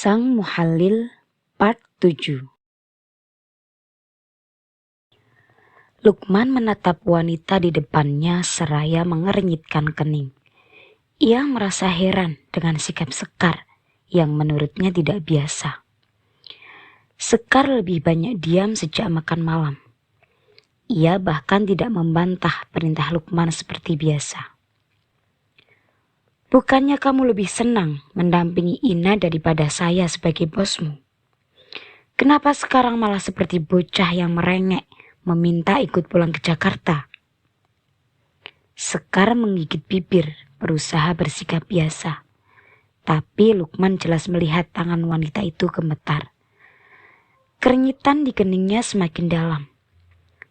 Sang Muhallil Part 7. Luqman menatap wanita di depannya seraya mengernyitkan kening. Ia merasa heran dengan sikap Sekar yang menurutnya tidak biasa. Sekar lebih banyak diam sejak makan malam. Ia bahkan tidak membantah perintah Luqman seperti biasa. Bukannya kamu lebih senang mendampingi Ina daripada saya sebagai bosmu? Kenapa sekarang malah seperti bocah yang merengek meminta ikut pulang ke Jakarta? Sekar menggigit bibir, berusaha bersikap biasa. Tapi Luqman jelas melihat tangan wanita itu gemetar. Kerenyitan di keningnya semakin dalam.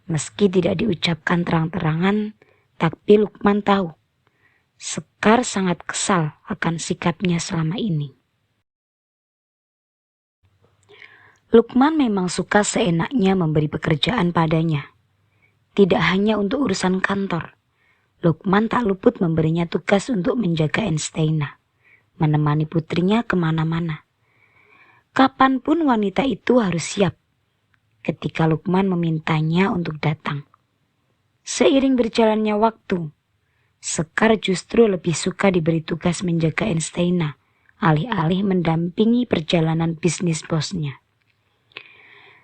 Meski tidak diucapkan terang-terangan, tapi Luqman tahu Sekar sangat kesal akan sikapnya selama ini. Luqman memang suka seenaknya memberi pekerjaan padanya. Tidak hanya untuk urusan kantor, Luqman tak luput memberinya tugas untuk menjaga Enstaina, menemani putrinya kemana-mana. Kapanpun wanita itu harus siap ketika Luqman memintanya untuk datang. Seiring berjalannya waktu, Sekar justru lebih suka diberi tugas menjaga Enstaina, alih-alih mendampingi perjalanan bisnis bosnya.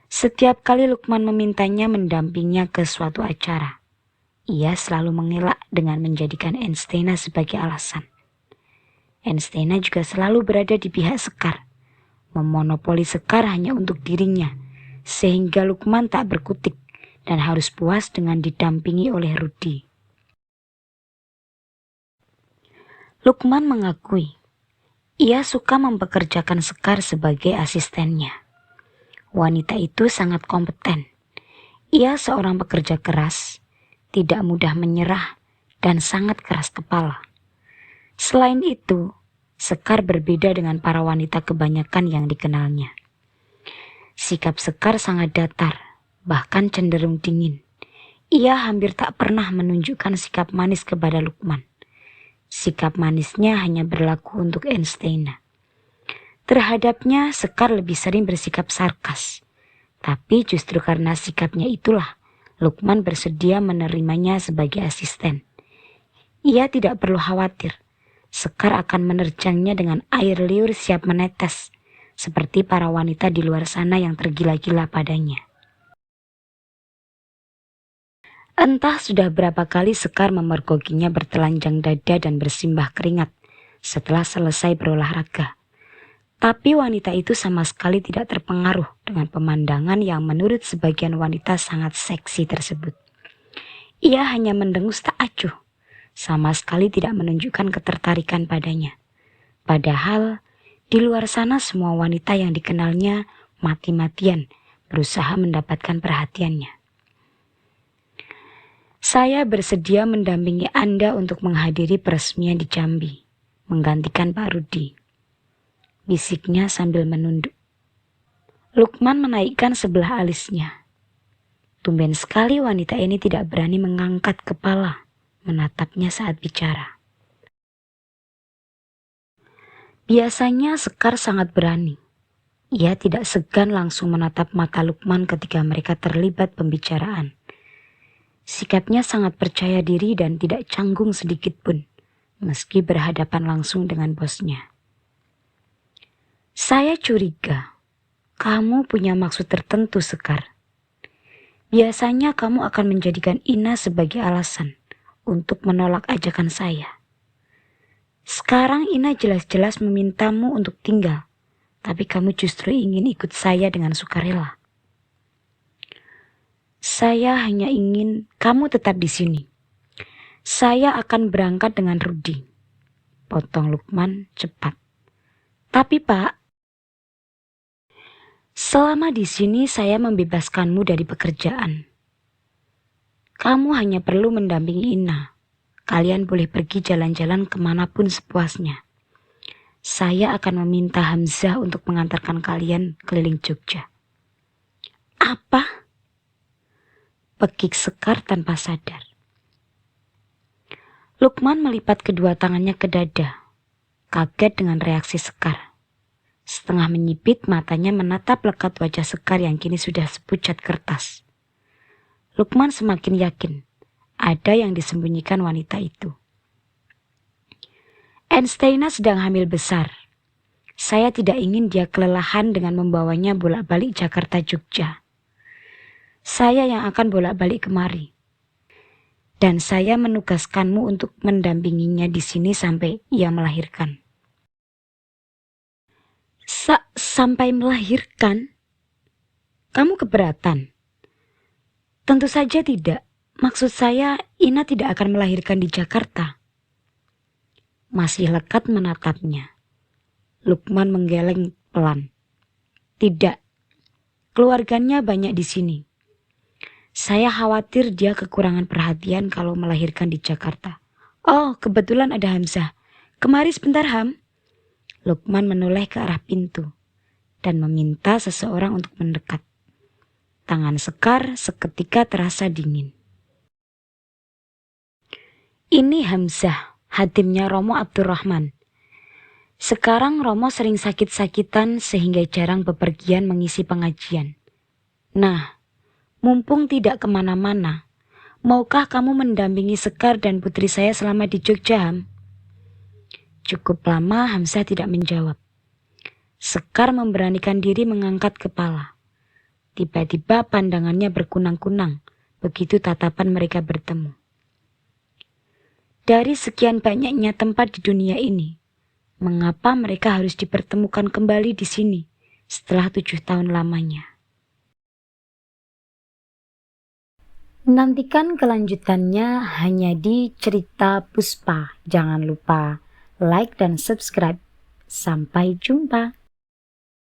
Setiap kali Luqman memintanya mendampinginya ke suatu acara, ia selalu mengelak dengan menjadikan Enstaina sebagai alasan. Enstaina juga selalu berada di pihak Sekar, memonopoli Sekar hanya untuk dirinya, sehingga Luqman tak berkutik dan harus puas dengan didampingi oleh Rudi. Luqman mengakui, ia suka mempekerjakan Sekar sebagai asistennya. Wanita itu sangat kompeten. Ia seorang pekerja keras, tidak mudah menyerah, dan sangat keras kepala. Selain itu, Sekar berbeda dengan para wanita kebanyakan yang dikenalnya. Sikap Sekar sangat datar, bahkan cenderung dingin. Ia hampir tak pernah menunjukkan sikap manis kepada Luqman. Sikap manisnya hanya berlaku untuk Enstaina. Terhadapnya, Sekar lebih sering bersikap sarkas. Tapi justru karena sikapnya itulah, Luqman bersedia menerimanya sebagai asisten. Ia tidak perlu khawatir, Sekar akan menerjangnya dengan air liur siap menetes, seperti para wanita di luar sana yang tergila-gila padanya. Entah sudah berapa kali Sekar memergokinya bertelanjang dada dan bersimbah keringat setelah selesai berolahraga. Tapi wanita itu sama sekali tidak terpengaruh dengan pemandangan yang menurut sebagian wanita sangat seksi tersebut. Ia hanya mendengus tak acuh, sama sekali tidak menunjukkan ketertarikan padanya. Padahal di luar sana semua wanita yang dikenalnya mati-matian berusaha mendapatkan perhatiannya. Saya bersedia mendampingi Anda untuk menghadiri peresmian di Jambi, menggantikan Pak Rudi, bisiknya sambil menunduk. Luqman menaikkan sebelah alisnya. Tumben sekali wanita ini tidak berani mengangkat kepala, menatapnya saat bicara. Biasanya Sekar sangat berani. Ia tidak segan langsung menatap mata Luqman ketika mereka terlibat pembicaraan. Sikapnya sangat percaya diri dan tidak canggung sedikit pun, meski berhadapan langsung dengan bosnya. Saya curiga, kamu punya maksud tertentu, Sekar. Biasanya kamu akan menjadikan Ina sebagai alasan untuk menolak ajakan saya. Sekarang Ina jelas-jelas memintamu untuk tinggal, tapi kamu justru ingin ikut saya dengan sukarela. Saya hanya ingin kamu tetap di sini. Saya akan berangkat dengan Rudi, potong Luqman cepat. Tapi Pak, selama di sini saya membebaskanmu dari pekerjaan. Kamu hanya perlu mendampingi Ina. Kalian boleh pergi jalan-jalan kemanapun sepuasnya. Saya akan meminta Hamzah untuk mengantarkan kalian keliling Jogja. Apa? Pekik Sekar tanpa sadar. Luqman melipat kedua tangannya ke dada, kaget dengan reaksi Sekar. Setengah menyipit matanya menatap lekat wajah Sekar yang kini sudah sepucat kertas. Lukman semakin yakin ada yang disembunyikan wanita itu. Ensteina sedang hamil besar. Saya tidak ingin dia kelelahan dengan membawanya bolak-balik Jakarta-Jogja. Saya yang akan bolak-balik kemari. Dan saya menugaskanmu untuk mendampinginya di sini sampai ia melahirkan. Sampai melahirkan? Kamu keberatan? Tentu saja tidak. Maksud saya, Ina tidak akan melahirkan di Jakarta. Masih lekat menatapnya. Lukman menggeleng pelan. Tidak. Keluarganya banyak di sini. Saya khawatir dia kekurangan perhatian kalau melahirkan di Jakarta. Oh, kebetulan ada Hamzah. Kemari sebentar, Ham. Lukman menoleh ke arah pintu dan meminta seseorang untuk mendekat. Tangan Sekar seketika terasa dingin. Ini Hamzah, hadimnya Romo Abdurrahman. Sekarang Romo sering sakit-sakitan sehingga jarang bepergian mengisi pengajian. Nah, mumpung tidak kemana-mana, maukah kamu mendampingi Sekar dan putri saya selama di Jogja, Ham? Cukup lama Hamzah tidak menjawab. Sekar memberanikan diri mengangkat kepala. Tiba-tiba pandangannya berkunang-kunang, begitu tatapan mereka bertemu. Dari sekian banyaknya tempat di dunia ini, mengapa mereka harus dipertemukan kembali di sini setelah 7 tahun lamanya? Nantikan kelanjutannya hanya di Cerita Puspa. Jangan lupa like dan subscribe. Sampai jumpa.